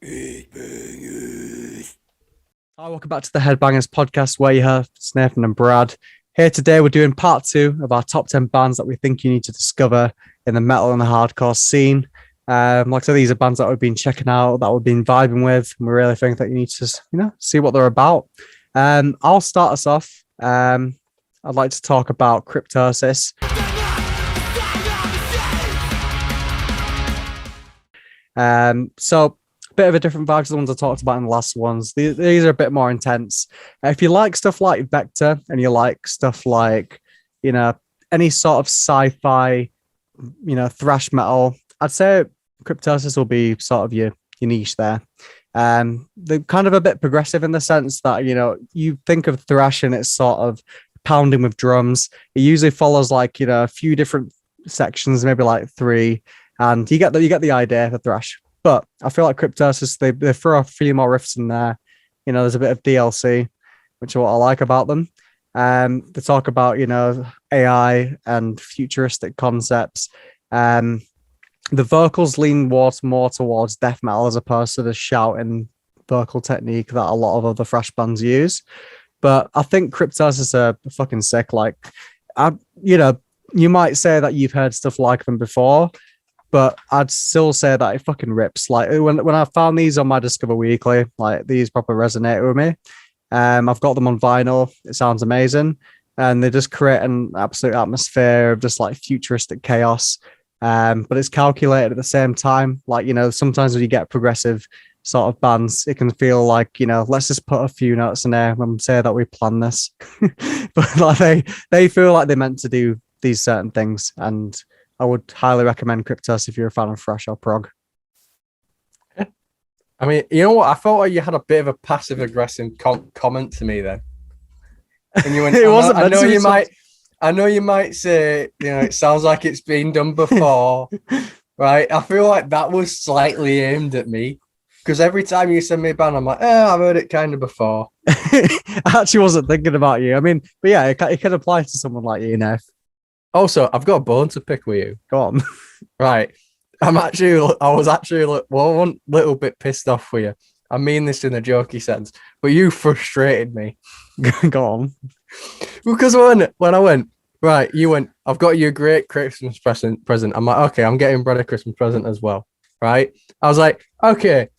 Hi, welcome back to the Headbangers podcast where you have Nathan and Brad. Here today, we're doing part 2 of our top 10 bands that we think you need to discover in the metal and the hardcore scene. Like I said, these are bands that we've been checking out, that we've been vibing with, and we really think that you need to, see what they're about. I'll start us off. I'd like to talk about Kryptosis. So a bit of a different vibe to the ones I talked about in the last ones. These are a bit more intense. If you like stuff like Vector and you like stuff like, any sort of sci-fi, thrash metal, I'd say Kryptosis will be sort of your niche there. They're kind of a bit progressive in the sense that, you think of thrash and it's sort of pounding with drums. It usually follows like, a few different sections, maybe like 3, and you get the idea for thrash. But I feel like Kryptosis, they throw a few more riffs in there. There's a bit of DLC, which is what I like about them. They talk about, AI and futuristic concepts. The vocals lean more towards death metal as opposed to the shouting vocal technique that a lot of other thrash bands use. But I think Kryptosis are fucking sick. You might say that you've heard stuff like them before, but I'd still say that it fucking rips. Like when I found these on my Discover Weekly, like these proper resonate with me. I've got them on vinyl. It sounds amazing. And they just create an absolute atmosphere of just like futuristic chaos. But it's calculated at the same time. Like, sometimes when you get progressive sort of bands, it can feel like, let's just put a few notes in there and say that we planned this. But like they feel like they're meant to do these certain things. And I would highly recommend Kryptos if you're a fan of thrash or prog. I mean, you know what? I felt like you had a bit of a passive aggressive comment to me then. And you went, It wasn't. I know you might say, it sounds like it's been done before, right? I feel like that was slightly aimed at me because every time you send me a band, I'm like, I've heard it kind of before. I actually wasn't thinking about you. I mean, but yeah, it can apply to someone like you, Neff. Also, I've got a bone to pick with you. Go on. Right. I was actually one little bit pissed off with you. I mean this in a jokey sense, but you frustrated me. Go on. Because when I went, right, you went, I've got you a great Christmas present. I'm like, okay, I'm getting Brad a Christmas present as well, right? I was like, okay,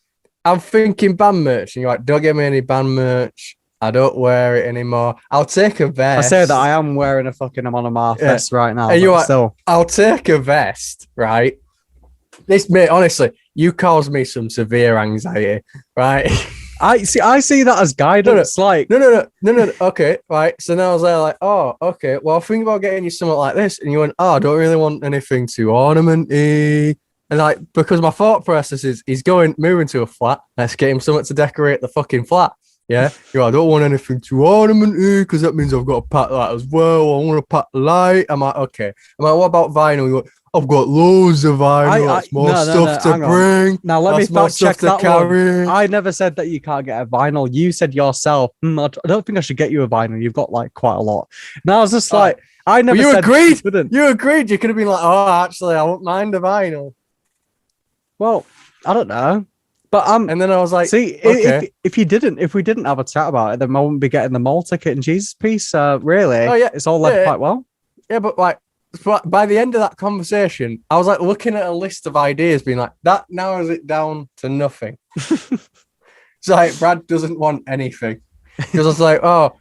I'm thinking band merch. And you're like, don't get me any band merch. I don't wear it anymore. I'll take a vest. I say that I am wearing a fucking Amon vest right now. And you're like, I'll take a vest, right? This, mate, honestly, you caused me some severe anxiety, right? I see that as guidance. No. Okay, right. So now I was there like, oh, okay. Well, think about getting you something like this, and you went, oh, I don't really want anything too ornamenty. And like, because my thought process is, he's moving to a flat. Let's get him something to decorate the fucking flat. Yeah, I don't want anything too ornamenty because that means I've got to pack that as well. I want to pack light. I'm like, okay. I'm like, what about vinyl? You go, I've got loads of vinyl. That's more stuff to bring. Now let me fact check that one. I never said that you can't get a vinyl. You said yourself, I don't think I should get you a vinyl. You've got like quite a lot. Now I was just like, I never said agreed. You agreed. You could have been like, oh, actually, I won't mind a vinyl. Well, I don't know. But and then I was like, see, okay. if we didn't have a chat about it, then I wouldn't be getting the mall ticket and Jesus piece. Really, it's all led quite well. Yeah, but like by the end of that conversation, I was like looking at a list of ideas, being like, that narrows it down to nothing. It's like Brad doesn't want anything because I was like, oh,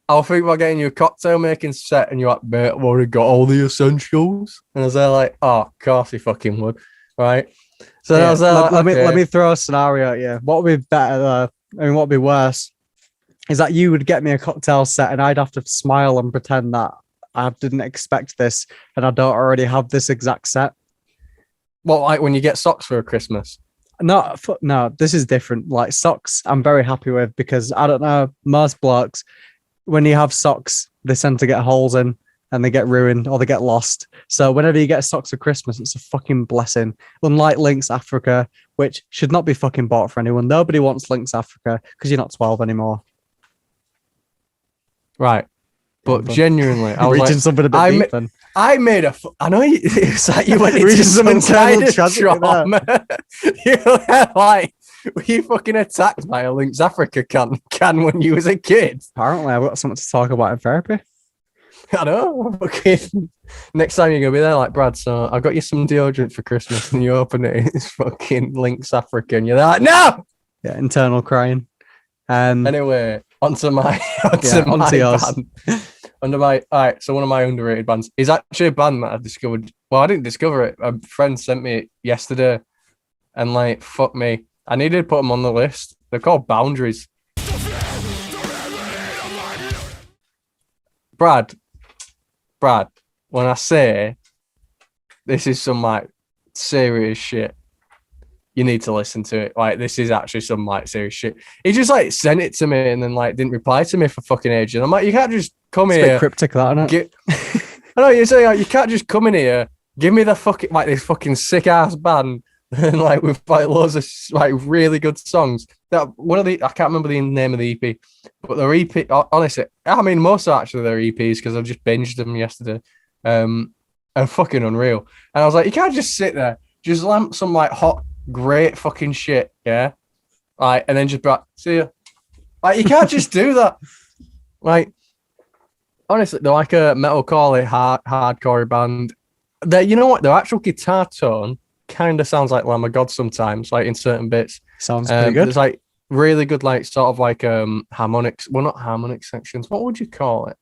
I'll think about getting you a cocktail making set, and you're like, mate, I've already got all the essentials, and I was there like, oh, of course he fucking would, right? So I was like, let me throw a scenario at you. What would be better? What would be worse? Is that you would get me a cocktail set and I'd have to smile and pretend that I didn't expect this and I don't already have this exact set. What, like when you get socks for a Christmas? No, this is different. Like socks, I'm very happy with because I don't know, most blokes, when you have socks, they tend to get holes in. And they get ruined or they get lost. So whenever you get socks for Christmas, it's a fucking blessing. Unlike Lynx Africa, which should not be fucking bought for anyone. Nobody wants Lynx Africa because you're not 12 anymore. Right. But genuinely, I was reaching like, something a bit deep then. I made a. I know it's like you went into some kind of trauma. You were like, Were you fucking attacked by a Lynx Africa can when you was a kid? Apparently, I've got something to talk about in therapy. I know. Okay. Next time you're gonna be there, like Brad. So I got you some deodorant for Christmas, and you open it, it's fucking Lynx Africa, and you're like, no. Yeah, internal crying. Anyway, onto my onto yours. band. All right. So one of my underrated bands is actually a band that I discovered. Well, I didn't discover it. A friend sent me it yesterday, and like, fuck me, I needed to put them on the list. They're called Boundaries. Brad, when I say this is some like serious shit, you need to listen to it. Like, this is actually some like serious shit. He just like sent it to me and then like didn't reply to me for fucking ages. And I'm like, you can't just come It's here. a bit cryptic, that, isn't it? I know you're saying like, you can't just come in here, give me the fucking like this fucking sick ass band, and like with like loads of like really good songs. That one of the I can't remember the name of the EP, but their EP. Honestly, I mean most are actually their EPs because I've just binged them yesterday. And fucking unreal. And I was like, you can't just sit there, just lamp some like hot, great fucking shit, yeah. Like, and then just be like, see ya. Like, you can't just do that. Like, honestly, they're like a metalcore, hardcore band. You know what? Their actual guitar tone kind of sounds like Lamb of God sometimes, like in certain bits. Sounds pretty good. There's like really good, like sort of like harmonics. Well, not harmonic sections. What would you call it?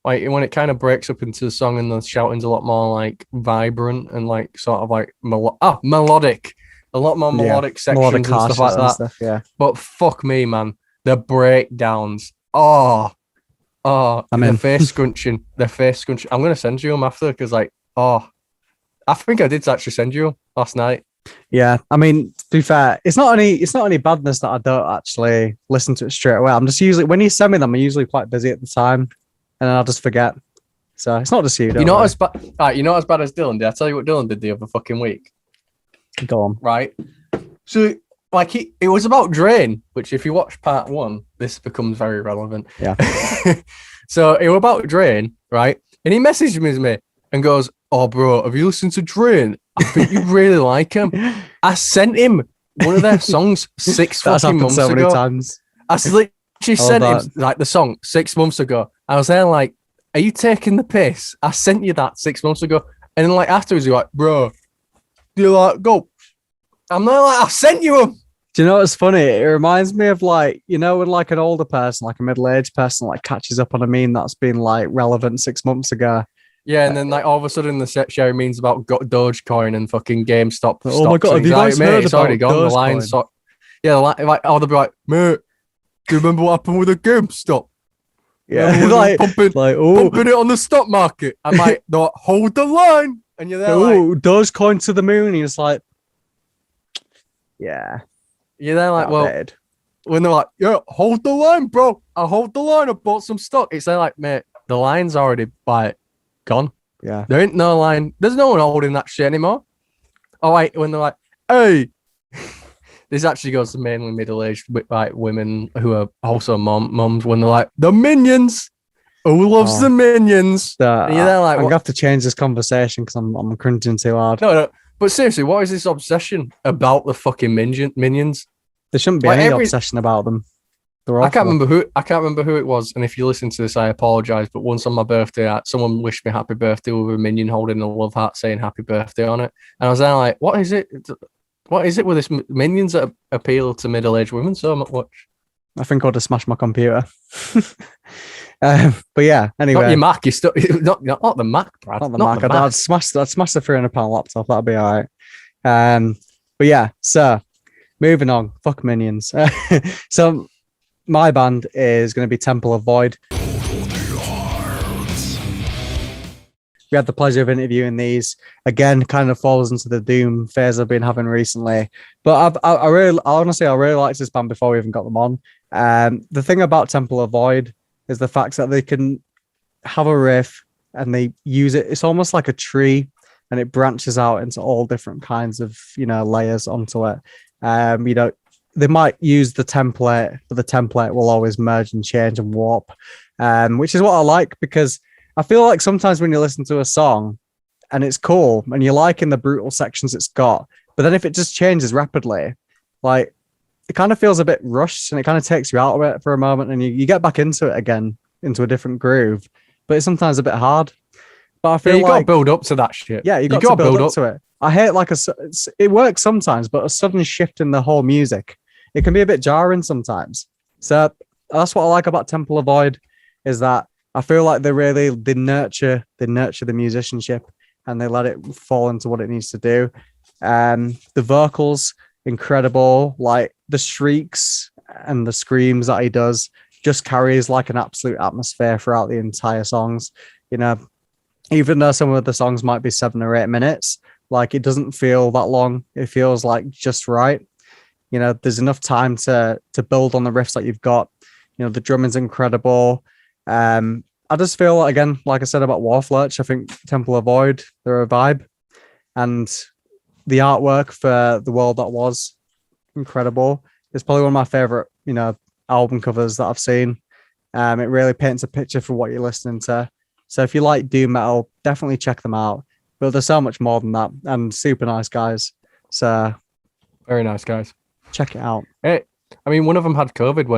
Like when it kind of breaks up into the song and the shouting's a lot more like vibrant and like sort of like melodic. A lot more melodic sections melodic and stuff like that. Stuff, yeah. But fuck me, man. The breakdowns. I mean, the face scrunching. I'm gonna send you them after because like, I think I did actually send you them last night. Yeah, I mean, to be fair, it's not any badness that I don't actually listen to it straight away. I'm just usually when you send me them, I'm usually quite busy at the time, and then I'll just forget. So it's not just you. You're not as bad. You're not as bad as Dylan did. I tell you what Dylan did the other fucking week. Go on. Right. So like it was about Drain, which if you watch part 1, this becomes very relevant. Yeah. So it was about Drain, right? And he messaged me and goes, "Oh, bro, have you listened to Drain? I think you really like him." I sent him one of their songs 6 fucking months so ago. many times. I literally sent him like the song 6 months ago. I was there like, "Are you taking the piss? I sent you that 6 months ago." And then like afterwards, you're like, "Bro, do you like go?" I'm not like, "I sent you them." Do you know what's funny? It reminds me of like, you know, when like an older person, like a middle-aged person, like catches up on a meme that's been like relevant 6 months ago. Yeah, and then like all of a sudden the set sharing memes about Dogecoin and fucking GameStop. Oh my god, have you guys heard it's about already gone. The line, like, they'll be like, "Mate, do you remember what happened with the GameStop? Yeah, like pumping it on the stock market." I'm like, "No, hold the line," and you're there like, Dogecoin to the moon. He's like, yeah, you're there like, well, bad. When they're like, "Yeah, hold the line, bro. I hold the line. I bought some stock." It's like, mate, the line's already like gone. Yeah, there ain't no line. There's no one holding that shit anymore. Oh wait, when they're like, "Hey," this actually goes to mainly middle-aged like women who are also moms. When they're like, "The Minions, who loves the Minions?" And you're there like, I'm gonna have to change this conversation because I'm cringing too hard. No. But seriously, what is this obsession about the fucking Minions? There shouldn't be any obsession about them. I can't remember who it was. And if you listen to this, I apologize. But once on my birthday, someone wished me happy birthday with a minion holding a love heart saying happy birthday on it. And I was there like, what is it? What is it with this Minions that appeal to middle-aged women so much? I think I'll just smash my computer. But yeah, anyway. Not your Mac. You're still not the Mac, Brad. Not the Mac. I'd smash the £300 laptop. That'd be all right. But yeah, so moving on. Fuck Minions. So my band is going to be Temple of Void. We had the pleasure of interviewing these. Again, kind of falls into the Doom phase I've been having recently. But I really liked this band before we even got them on. The thing about Temple of Void is the fact that they can have a riff and they use it. It's almost like a tree, and it branches out into all different kinds of, layers onto it. They might use the template, but the template will always merge and change and warp, which is what I like, because I feel like sometimes when you listen to a song and it's cool and you're liking the brutal sections it's got, but then if it just changes rapidly, like it kind of feels a bit rushed, and it kind of takes you out of it for a moment, and you get back into it again, into a different groove. But it's sometimes a bit hard. But I feel you got to like build up to that shit. yeah, you got to build up to it. I hate like it works sometimes, but a sudden shift in the whole music, it can be a bit jarring sometimes. So that's what I like about Temple of Void, is that I feel like they nurture the musicianship, and they let it fall into what it needs to do. The vocals, incredible. Like the shrieks and the screams that he does just carries like an absolute atmosphere throughout the entire songs. You know, even though some of the songs might be 7 or 8 minutes, like it doesn't feel that long. It feels like just right. You know, there's enough time to build on the riffs that you've got. You know, the drumming's incredible. I just feel, again, like I said about Warflurch, I think Temple of Void, they're a vibe. And the artwork for The World That Was, incredible. It's probably one of my favorite, you know, album covers that I've seen. It really paints a picture for what you're listening to. So if you like doom metal, definitely check them out. But there's so much more than that, and super nice guys. So very nice guys. Check it out. Hey, I mean, one of them had COVID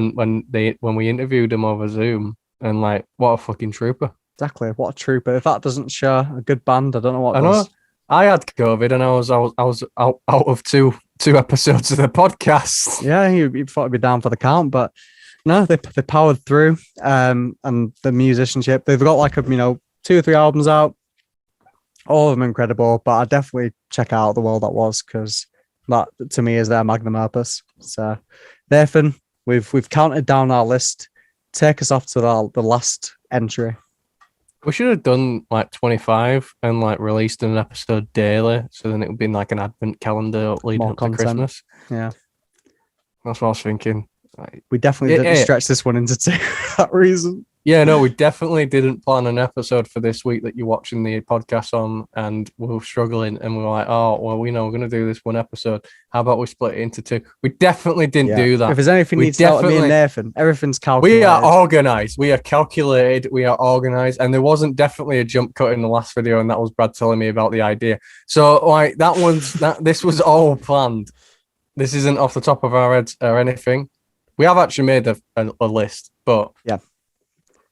when we interviewed him over Zoom, and like, what a fucking trooper! Exactly, what a trooper! If that doesn't show a good band, I don't know what I does. know. I had COVID, and I was out of two episodes of the podcast. Yeah, you thought I'd be down for the count, but no, they powered through. And the musicianship, they've got like 2 or 3 albums out, all of them incredible. But I definitely check out The World That Was, because that to me is their magnum opus. So, Nathan, we've counted down our list. Take us off to the last entry. We should have done like 25 and like released an episode daily, so then it would be like an advent calendar leading More up content. to Christmas. Yeah, that's what I was thinking. We definitely didn't stretch this one into 2 for that reason. Yeah, no, we definitely didn't plan an episode for this week that you're watching the podcast on, and we were struggling, and we were like, oh, well, we know we're going to do this one episode. How about we split it into 2? We definitely didn't do that. If there's anything you need to tell me and Nathan, everything's calculated. We are organized. We are calculated. We are organized. And there wasn't definitely a jump cut in the last video, and that was Brad telling me about the idea. So, like, this was all planned. This isn't off the top of our heads or anything. We have actually made a list, but yeah.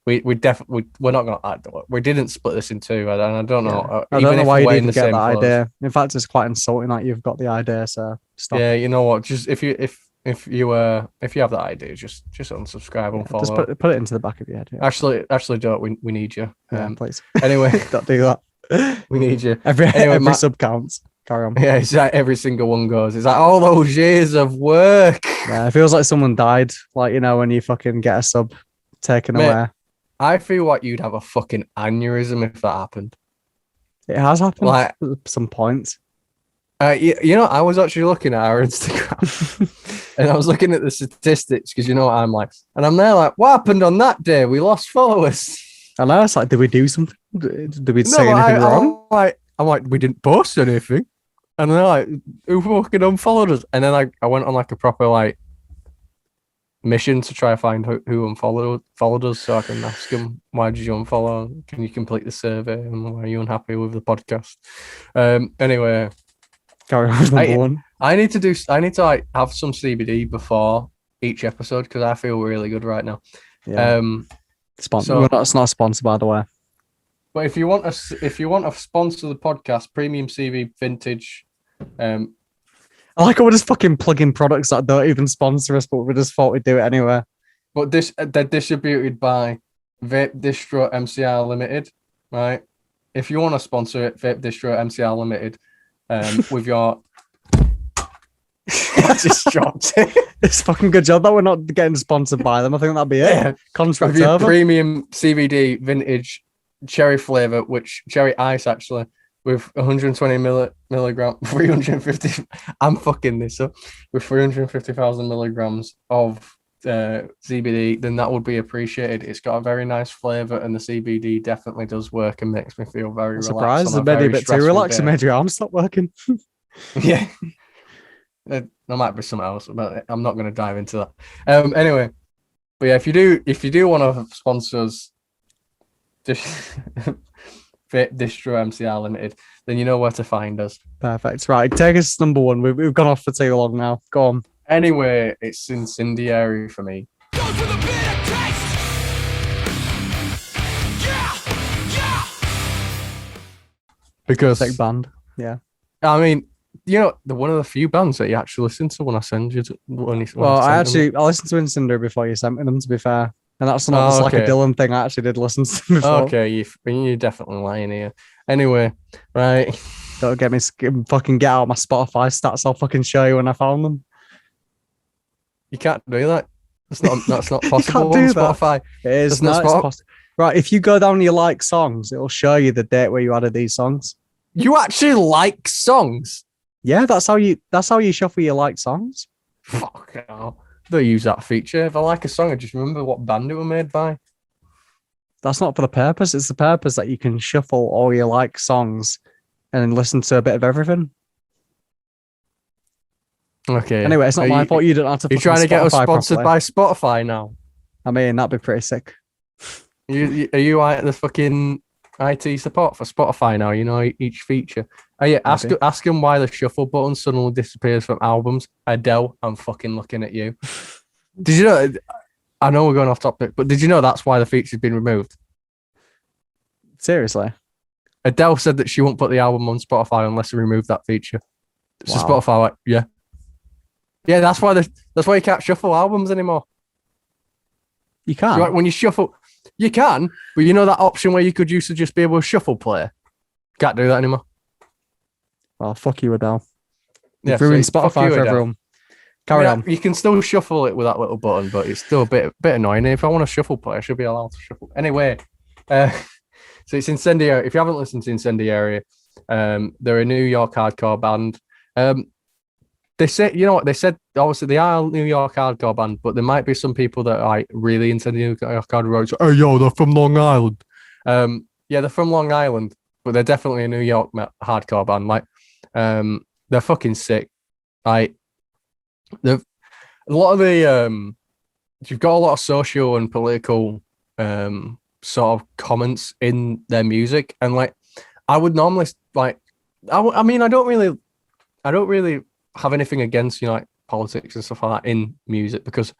We're not gonna. We didn't split this in 2, and I don't know. I don't know why you didn't get that idea. In fact, it's quite insulting that you've got the idea. So stop. Yeah, you know what? Just if you have that idea, just unsubscribe and follow. Just put it into the back of your head. Yeah. Actually, don't. We need you. Please. Anyway, don't do that. We need you. Every sub counts. Carry on. Yeah, it's like every single one goes. It's like all those years of work. Yeah, it feels like someone died. Like, when you fucking get a sub taken away. I feel like you'd have a fucking aneurysm if that happened. It has happened like, at some points. I was actually looking at our Instagram and I was looking at the statistics, because what I'm like, and I'm there like, what happened on that day? We lost followers. And I was like, did we do something? Did we say anything wrong? I'm like, we didn't post anything. And they're like, who fucking unfollowed us? And then I went on like a proper mission to try to find who unfollowed us, so I can ask them, why did you unfollow? Can you complete the survey? And why are you unhappy with the podcast? Anyway, carry on with number 1. I need to have some CBD before each episode, because I feel really good right now. Yeah. It's not sponsored, by the way. But if you want to sponsor the podcast, Premium CV Vintage. I like how we're just fucking plugging products that don't even sponsor us, but we just thought we'd do it anyway. But they're distributed by Vape Distro MCR Limited, right? If you want to sponsor it, Vape Distro MCR Limited, with your... I just dropped it. It's fucking good job that we're not getting sponsored by them. I think that'd be it. Yeah. Contract with your over. Premium CBD Vintage cherry flavor, which cherry ice actually, with 120 milligram, 350. I'm fucking this up. With 350,000 milligrams of CBD, then that would be appreciated. It's got a very nice flavor, and the CBD definitely does work and makes me feel very relaxed. Surprised it made you a bit too relaxed and made your arms stop working. Yeah, there might be something else, but I'm not going to dive into that. Anyway, but yeah, if you do want to sponsor us, just Distro MCR Limited, then you know where to find us. Perfect. Right, take us to number 1. We've gone off for too long now. Go on. Anyway, it's incendiary for me. Go to the bitter taste. Yeah. Because Sick band. Yeah. I mean, they're one of the few bands that you actually listen to when I send you Well, I listened to Incendiary before you sent me them, to be fair. And that's not just like a okay. Dylan thing. I actually did listen to them before. Okay, you're definitely lying here. Anyway, right. Don't get me fucking get out my Spotify stats. I'll fucking show you when I found them. You can't do that. That's not possible can't on do that. Spotify. It is That's not not possible. Right, if you go down your like songs, it'll show you the date where you added these songs. You actually like songs? Yeah, that's how you shuffle your like songs. Fuck hell. Don't use that feature. If I like a song, I just remember what band it was made by. That's not for the purpose. It's the purpose that you can shuffle all your like songs and then listen to a bit of everything. Okay. Anyway, it's not my fault you don't have to. You're trying to get us Spotify sponsored properly. by Spotify now. I mean, that'd be pretty sick. Are you like the fucking IT support for Spotify now? You know each feature. Oh yeah, ask them why the shuffle button suddenly disappears from albums. Adele, I'm fucking looking at you. Did you know? I know we're going off topic, but did you know that's why the feature's been removed? Seriously, Adele said that she won't put the album on Spotify unless we remove that feature. So Wow. Spotify, like, yeah, that's why you can't shuffle albums anymore. you can't. So, like, when you shuffle, you can, but you know that option where you could used to just be able to shuffle play. Can't do that anymore. Well, fuck you, Adele. Yeah, You've ruined fuck Spotify you, for Adele. everyone. Carry on. You can still shuffle it with that little button, but it's still a bit annoying. If I want to shuffle play, I should be allowed to shuffle. Anyway, so it's Incendiary. If you haven't listened to Incendiary, they're a New York hardcore band. They say, you know what they said. Obviously, they are a New York hardcore band, but there might be some people that are like really into New York hardcore. Oh, yo, they're from Long Island. Yeah, they're from Long Island, but they're definitely a New York hardcore band. Like, they're fucking sick. Like, a lot of the you've got a lot of social and political sort of comments in their music, and like, I would normally like, I mean, I don't really have anything against like politics and stuff like that in music, because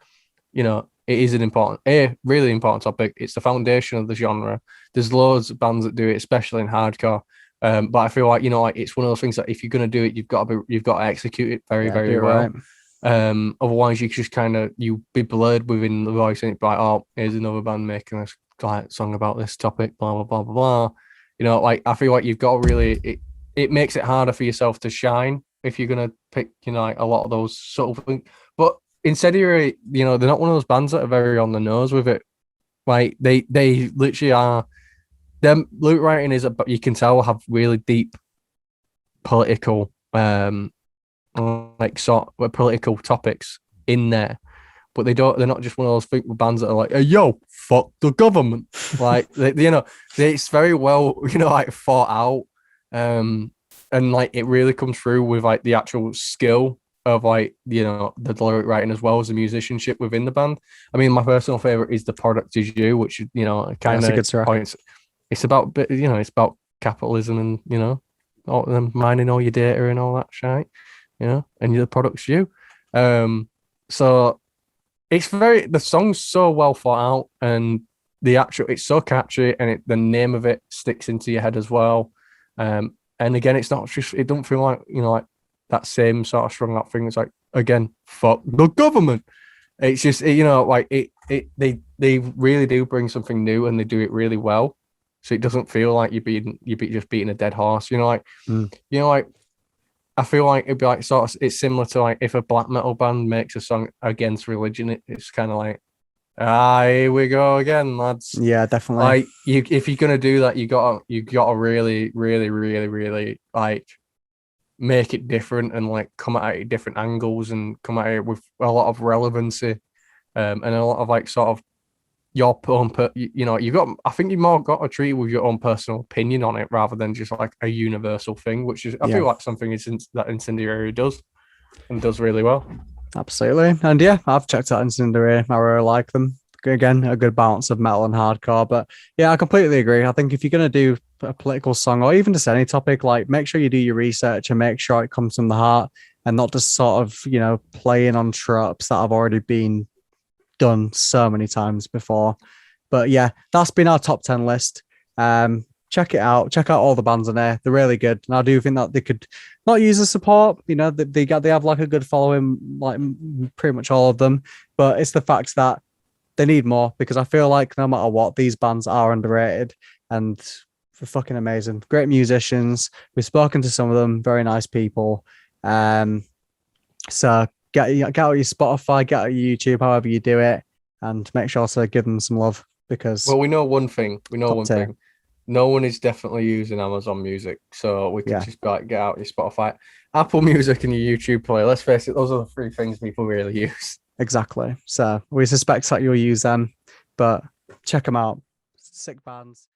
it is a really important topic. It's the foundation of the genre. There's loads of bands that do it, especially in hardcore. But I feel like like it's one of those things that if you're gonna do it, you've got to execute it very very well. Right. Otherwise, you just you be blurred within the voice, and it's like, oh, here's another band making a song about this topic, blah blah blah blah blah. Like, I feel like you've got to really it makes it harder for yourself to shine if you're gonna pick like a lot of those sort of things. But Incendiary, they're not one of those bands that are very on the nose with it. Like, they literally are. Them lyric writing you can tell, have really deep political political topics in there, but they're not just one of those bands that are like, hey, yo, fuck the government. Like, it's very well like thought out, and like it really comes through with like the actual skill of like the lyric writing as well as the musicianship within the band. I mean, my personal favorite is The Product Is You, which kind of points. It's about it's about capitalism and all them mining all your data and all that shit, and the product's you. So it's the song's so well thought out, and it's so catchy, and the name of it sticks into your head as well. And again, it's not just, it don't feel like like that same sort of strung up thing. It's like, again, fuck the government. It's just they really do bring something new, and they do it really well. So it doesn't feel like you're just beating a dead horse. Like I feel like it'd be like sort of, it's similar to like if a black metal band makes a song against religion, it's kind of like, here we go again, lads. Yeah, definitely. Like, if you're gonna do that, you gotta really, really, really, really like make it different, and like come at it different angles, and come at it with a lot of relevancy, and a lot of like sort of your own, I think you've more got to treat it with your own personal opinion on it rather than just like a universal thing, which is, I feel like something that Incendiary does, and does really well. Absolutely. And yeah, I've checked out Incendiary. I really like them. Again, a good balance of metal and hardcore. But yeah, I completely agree. I think if you're going to do a political song, or even just any topic, like, make sure you do your research and make sure it comes from the heart, and not just sort of, playing on tropes that have already been done so many times before. But yeah, that's been our top 10 list. Check it out. Check out all the bands on there. They're really good. And I do think that they could not use the support. They have like a good following, like pretty much all of them. But it's the fact that they need more, because I feel like no matter what, these bands are underrated and they're fucking amazing. Great musicians. We've spoken to some of them. Very nice people. So get out your Spotify, get out your YouTube, however you do it, and make sure to give them some love, because Well, we know one thing. Top tier. No one is definitely using Amazon Music, so we can Yeah. just like get out your Spotify, Apple Music, and your YouTube player. Let's face it; those are the three things people really use. exactly. So we suspect that you'll use them, but check them out. Sick bands.